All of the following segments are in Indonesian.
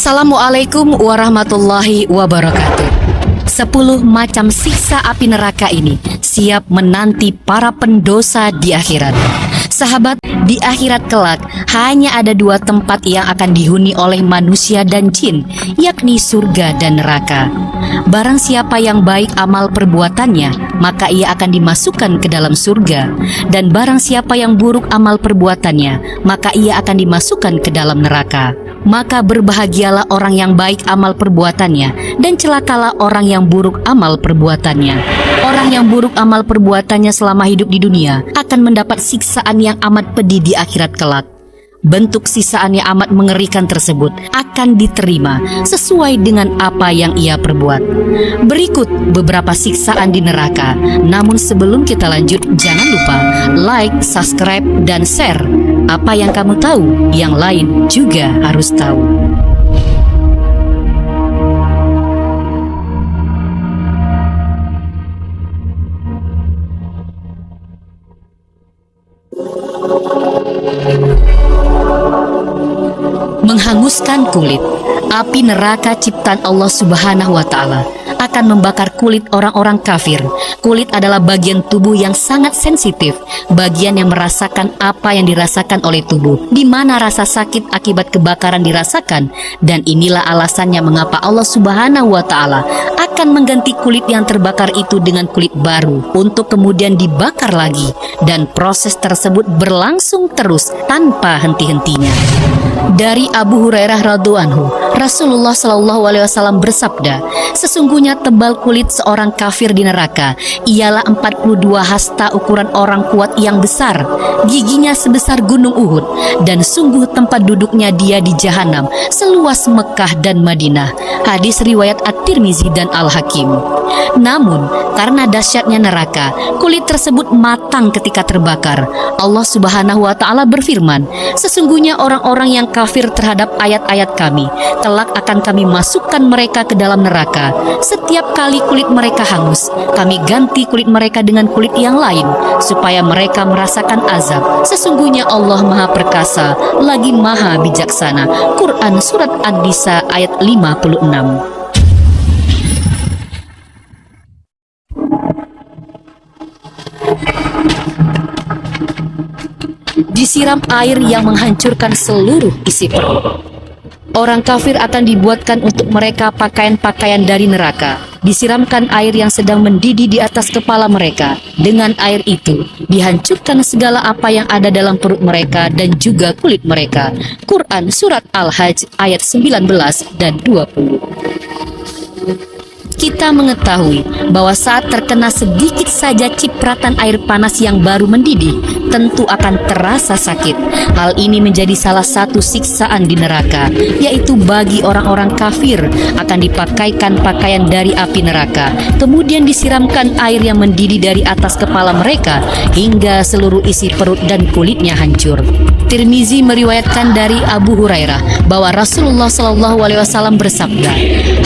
Assalamualaikum warahmatullahi wabarakatuh. 10 macam siksa api neraka ini siap menanti para pendosa di akhirat. Sahabat, di akhirat kelak hanya ada 2 tempat yang akan dihuni oleh manusia dan jin, yakni surga dan neraka. Barang siapa yang baik amal perbuatannya, maka ia akan dimasukkan ke dalam surga. Dan barang siapa yang buruk amal perbuatannya, maka ia akan dimasukkan ke dalam neraka. Maka berbahagialah orang yang baik amal perbuatannya, dan celakalah orang yang buruk amal perbuatannya. Orang yang buruk amal perbuatannya selama hidup di dunia akan mendapat siksaan yang amat pedih di akhirat kelak. Bentuk siksaan yang amat mengerikan tersebut akan diterima sesuai dengan apa yang ia perbuat. Berikut beberapa siksaan di neraka. Namun sebelum kita lanjut, jangan lupa like, subscribe, dan share. Apa yang kamu tahu, yang lain juga harus tahu. Menghanguskan kulit. Api neraka ciptaan Allah Subhanahu wa Ta'ala akan membakar kulit orang-orang kafir. Kulit adalah bagian tubuh yang sangat sensitif, bagian yang merasakan apa yang dirasakan oleh tubuh, di mana rasa sakit akibat kebakaran dirasakan. Dan inilah alasannya mengapa Allah Subhanahu wa Ta'ala akan mengganti kulit yang terbakar itu dengan kulit baru untuk kemudian dibakar lagi, dan proses tersebut berlangsung terus tanpa henti-hentinya. Dari Abu Hurairah radhiyallahu anhu, Rasulullah Shallallahu alaihi wasallam bersabda, sesungguhnya tebal kulit seorang kafir di neraka ialah 42 hasta ukuran orang kuat yang besar, giginya sebesar gunung Uhud, dan sungguh tempat duduknya dia di jahanam seluas Mekah dan Madinah. Hadis riwayat At-Tirmizi dan Al-Hakim. Namun karena dahsyatnya neraka, kulit tersebut matang ketika terbakar. Allah Subhanahu wa Ta'ala berfirman, sesungguhnya orang-orang yang kafir terhadap ayat-ayat kami, kelak akan kami masukkan mereka ke dalam neraka. Setiap kali kulit mereka hangus, kami ganti kulit mereka dengan kulit yang lain, supaya mereka merasakan azab. Sesungguhnya Allah Maha Perkasa, lagi Maha Bijaksana. Quran Surat An-Nisa ayat 56. Disiram air yang menghancurkan seluruh isi perut. Orang kafir akan dibuatkan untuk mereka pakaian-pakaian dari neraka. Disiramkan air yang sedang mendidih di atas kepala mereka. Dengan air itu dihancurkan segala apa yang ada dalam perut mereka dan juga kulit mereka. Quran Surat Al-Hajj ayat 19 dan 20. Kita mengetahui bahwa saat terkena sedikit saja cipratan air panas yang baru mendidih, tentu akan terasa sakit. Hal ini menjadi salah satu siksaan di neraka, yaitu bagi orang-orang kafir akan dipakaikan pakaian dari api neraka, kemudian disiramkan air yang mendidih dari atas kepala mereka hingga seluruh isi perut dan kulitnya hancur. Tirmizi meriwayatkan dari Abu Hurairah bahwa Rasulullah Shallallahu alaihi wasallam bersabda,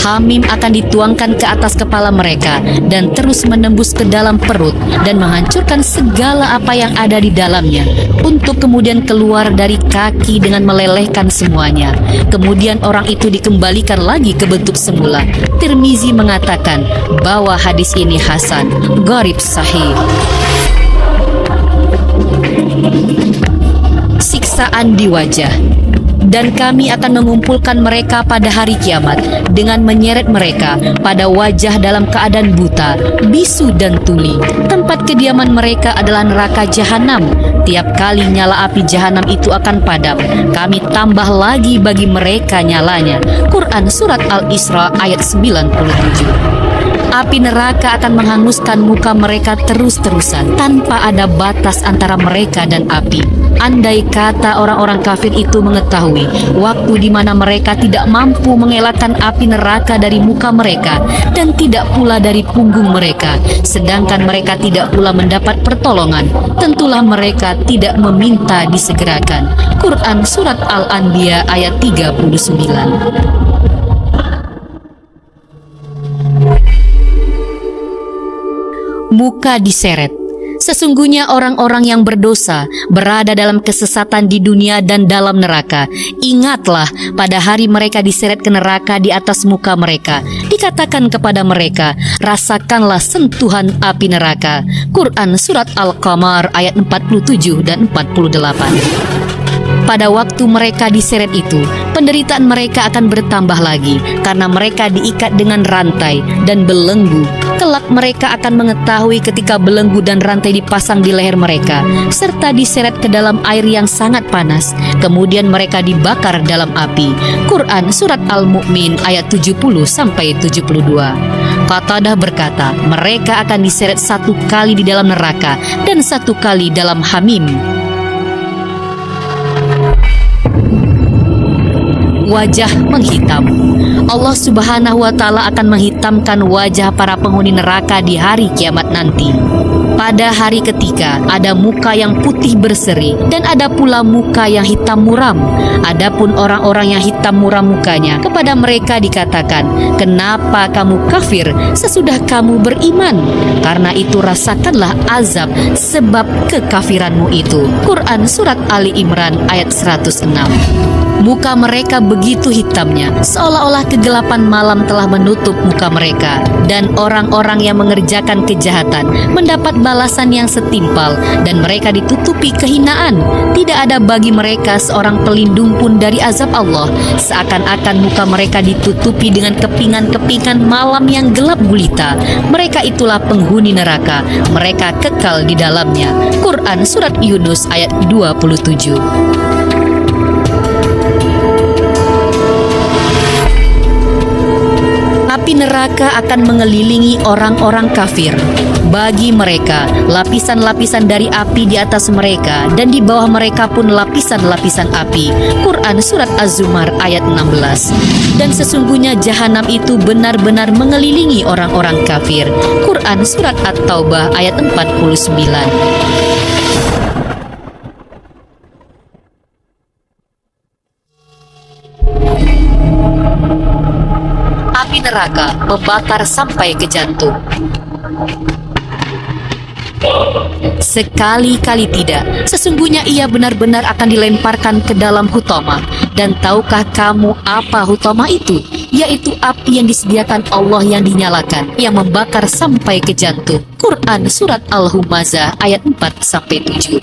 hamim akan dituangkan ke atas kepala mereka dan terus menembus ke dalam perut dan menghancurkan segala apa yang ada di dalamnya, untuk kemudian keluar dari kaki dengan melelehkan semuanya. Kemudian orang itu dikembalikan lagi ke bentuk semula. Tirmizi mengatakan bahwa hadis ini hasan, gharib sahih. Siksaan di wajah. Dan kami akan mengumpulkan mereka pada hari kiamat dengan menyeret mereka pada wajah dalam keadaan buta, bisu dan tuli. Tempat kediaman mereka adalah neraka jahanam. Tiap kali nyala api jahanam itu akan padam, kami tambah lagi bagi mereka nyalanya. Quran Surat Al-Isra ayat 97. Api neraka akan menghanguskan muka mereka terus-terusan tanpa ada batas antara mereka dan api. Andai kata orang-orang kafir itu mengetahui waktu di mana mereka tidak mampu mengelakkan api neraka dari muka mereka dan tidak pula dari punggung mereka, sedangkan mereka tidak pula mendapat pertolongan, tentulah mereka tidak meminta disegerakan. Quran Surat Al-Anbiya ayat 39. Muka diseret. Sesungguhnya orang-orang yang berdosa berada dalam kesesatan di dunia dan dalam neraka. Ingatlah, pada hari mereka diseret ke neraka, di atas muka mereka dikatakan kepada mereka, rasakanlah sentuhan api neraka. Quran Surat Al-Qamar ayat 47 dan 48. Pada waktu mereka diseret itu, penderitaan mereka akan bertambah lagi karena mereka diikat dengan rantai dan belenggu. Kelak mereka akan mengetahui ketika belenggu dan rantai dipasang di leher mereka, serta diseret ke dalam air yang sangat panas. Kemudian mereka dibakar dalam api. Quran Surat Al-Mu'min ayat 70-72. Qatadah berkata, mereka akan diseret 1 kali di dalam neraka dan 1 kali dalam hamim. Wajah menghitam. Allah Subhanahu wa Ta'ala akan menghitamkan wajah para penghuni neraka di hari kiamat nanti. Pada hari ketiga, ada muka yang putih berseri dan ada pula muka yang hitam muram. Adapun orang-orang yang hitam muram mukanya, kepada mereka dikatakan, kenapa kamu kafir sesudah kamu beriman? Karena itu rasakanlah azab sebab kekafiranmu itu. Quran Surat Ali Imran ayat 106. Muka mereka begitu hitamnya, seolah-olah kegelapan malam telah menutup muka mereka. Dan orang-orang yang mengerjakan kejahatan mendapat balasan yang setimpal, dan mereka ditutupi kehinaan. Tidak ada bagi mereka seorang pelindung pun dari azab Allah. Seakan-akan muka mereka ditutupi dengan kepingan-kepingan malam yang gelap gulita. Mereka itulah penghuni neraka, mereka kekal di dalamnya. Quran Surat Yunus ayat 27. Api neraka akan mengelilingi orang-orang kafir. Bagi mereka, lapisan-lapisan dari api di atas mereka, dan di bawah mereka pun lapisan-lapisan api. Quran Surat Az-Zumar ayat 16. Dan sesungguhnya jahanam itu benar-benar mengelilingi orang-orang kafir. Quran Surat At-Taubah ayat 49. Api neraka membakar sampai ke jantung. Sekali-kali tidak, sesungguhnya ia benar-benar akan dilemparkan ke dalam hutama. Dan tahukah kamu apa hutama itu? Yaitu api yang disediakan Allah yang dinyalakan, yang membakar sampai ke jantung. Quran Surat Al-Humazah ayat 4-7.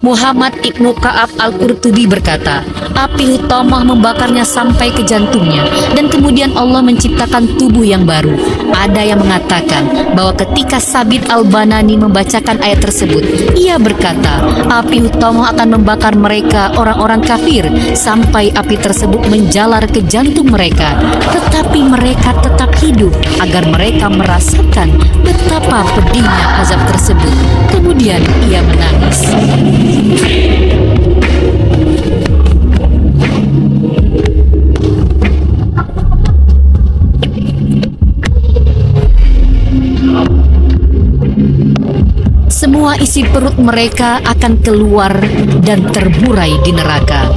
Muhammad Ibnu Ka'ab Al-Qurtubi berkata, api hutamah membakarnya sampai ke jantungnya, dan kemudian Allah menciptakan tubuh yang baru. Ada yang mengatakan bahwa ketika Sabit Al-Banani membacakan ayat tersebut, ia berkata, api hutamah akan membakar mereka, orang-orang kafir, sampai api tersebut menjalar ke jantung mereka. Tetapi mereka tetap hidup, agar mereka merasakan betapa pedihnya azab tersebut. Kemudian ia menangis. Semua isi perut mereka akan keluar dan terburai di neraka.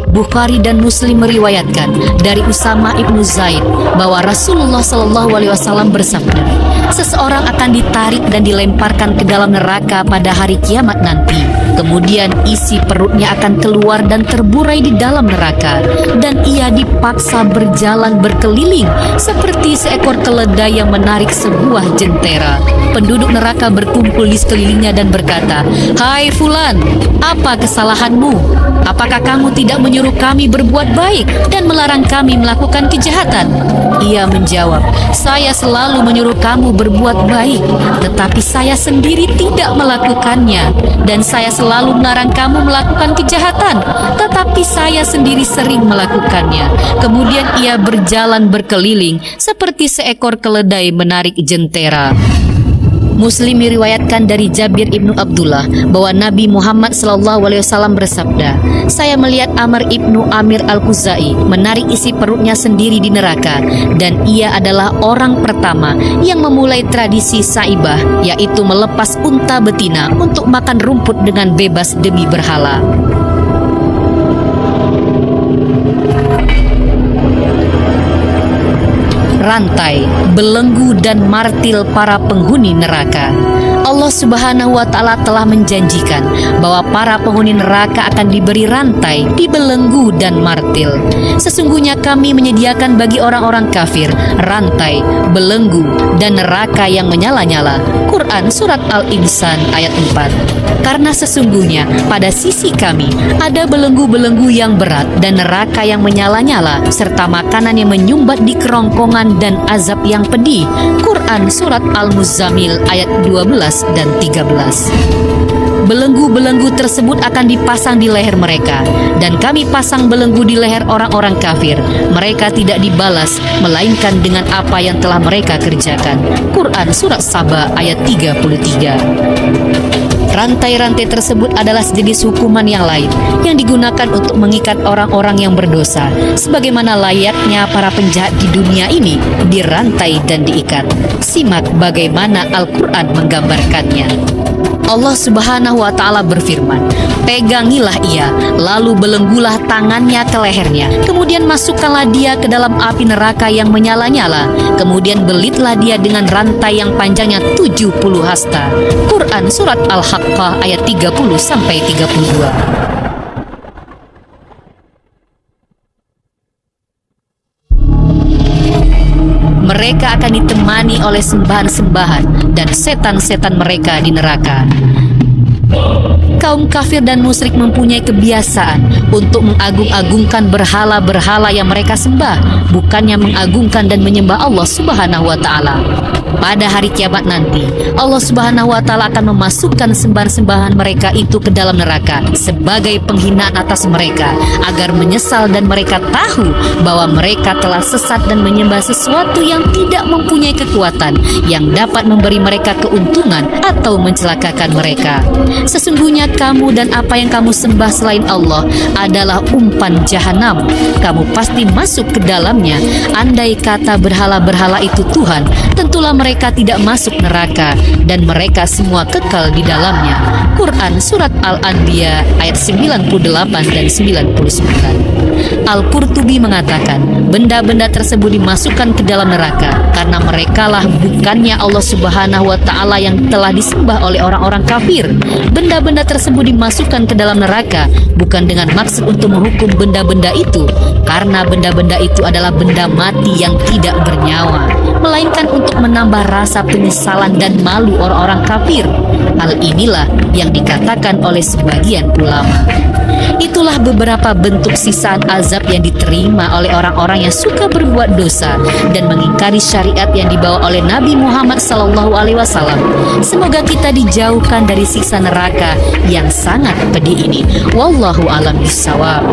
Bukhari dan Muslim meriwayatkan dari Usama ibnu Zaid bahwa Rasulullah SAW bersabda, seseorang akan ditarik dan dilemparkan ke dalam neraka pada hari kiamat nanti. Kemudian isi perutnya akan keluar dan terburai di dalam neraka, dan ia dipaksa berjalan berkeliling seperti seekor keledai yang menarik sebuah jentera. Penduduk neraka berkumpul di sekelilingnya dan berkata, hai Fulan, apa kesalahanmu? Apakah kamu tidak menyuruh kami berbuat baik dan melarang kami melakukan kejahatan? Ia menjawab, saya selalu menyuruh kamu berbuat baik, tetapi saya sendiri tidak melakukannya. Dan saya selalu melarang kamu melakukan kejahatan, tetapi saya sendiri sering melakukannya. Kemudian ia berjalan berkeliling seperti seekor keledai menarik jentera. Muslim meriwayatkan dari Jabir ibnu Abdullah bahwa Nabi Muhammad SAW bersabda, saya melihat Amr ibnu Amir al-Khuzai menarik isi perutnya sendiri di neraka, dan ia adalah orang pertama yang memulai tradisi saibah, yaitu melepas unta betina untuk makan rumput dengan bebas demi berhala. Rantai, belenggu, dan martil para penghuni neraka. Allah Subhanahu wa Ta'ala telah menjanjikan bahwa para penghuni neraka akan diberi rantai, dibelenggu dan martil. Sesungguhnya kami menyediakan bagi orang-orang kafir rantai, belenggu dan neraka yang menyala-nyala. Quran Surat Al-Insan ayat 4. Karena sesungguhnya pada sisi kami ada belenggu-belenggu yang berat dan neraka yang menyala-nyala, serta makanan yang menyumbat di kerongkongan dan azab yang pedih. Quran Surat Al-Muzammil ayat 12 dan 13. Belenggu-belenggu tersebut akan dipasang di leher mereka, dan kami pasang belenggu di leher orang-orang kafir. Mereka tidak dibalas melainkan dengan apa yang telah mereka kerjakan. Quran Surat Saba ayat 33. Rantai-rantai tersebut adalah sejenis hukuman yang lain yang digunakan untuk mengikat orang-orang yang berdosa, sebagaimana layaknya para penjahat di dunia ini dirantai dan diikat. Simak bagaimana Al-Quran menggambarkannya. Allah Subhanahu wa Ta'ala berfirman, pegangilah ia, lalu belenggulah tangannya ke lehernya, kemudian masukkanlah dia ke dalam api neraka yang menyala-nyala, kemudian belitlah dia dengan rantai yang panjangnya 70 hasta. Quran Surat Al-Haqqah ayat 30 sampai 32. Mereka akan ditemani oleh sembahan-sembahan dan setan-setan mereka di neraka. Kaum kafir dan musyrik mempunyai kebiasaan untuk mengagung-agungkan berhala-berhala yang mereka sembah, bukannya mengagungkan dan menyembah Allah Subhanahu wa Ta'ala. Pada hari kiamat nanti, Allah Subhanahu wa Ta'ala akan memasukkan sembahan-sembahan mereka itu ke dalam neraka sebagai penghinaan atas mereka, agar menyesal dan mereka tahu bahwa mereka telah sesat dan menyembah sesuatu yang tidak mempunyai kekuatan yang dapat memberi mereka keuntungan atau mencelakakan mereka. Sesungguhnya kamu dan apa yang kamu sembah selain Allah adalah umpan jahanam. Kamu pasti masuk ke dalamnya. Andai kata berhala-berhala itu Tuhan, tentulah mereka tidak masuk neraka dan mereka semua kekal di dalamnya. Quran Surat Al-Anbiya ayat 98 dan 99. Al-Qurtubi mengatakan, benda-benda tersebut dimasukkan ke dalam neraka karena merekalah bukannya Allah Subhanahu wa Ta'ala yang telah disembah oleh orang-orang kafir. Benda-benda tersebut dimasukkan ke dalam neraka bukan dengan maksud untuk menghukum benda-benda itu, karena benda-benda itu adalah benda mati yang tidak bernyawa, melainkan untuk menambah rasa penyesalan dan malu orang-orang kafir. Hal inilah yang dikatakan oleh sebagian ulama. Itulah beberapa bentuk sisaan azab yang diterima oleh orang-orang yang suka berbuat dosa dan mengingkari syariat yang dibawa oleh Nabi Muhammad SAW. Semoga kita dijauhkan dari siksa neraka yang sangat pedih ini. Wallahu a'lam bishawab.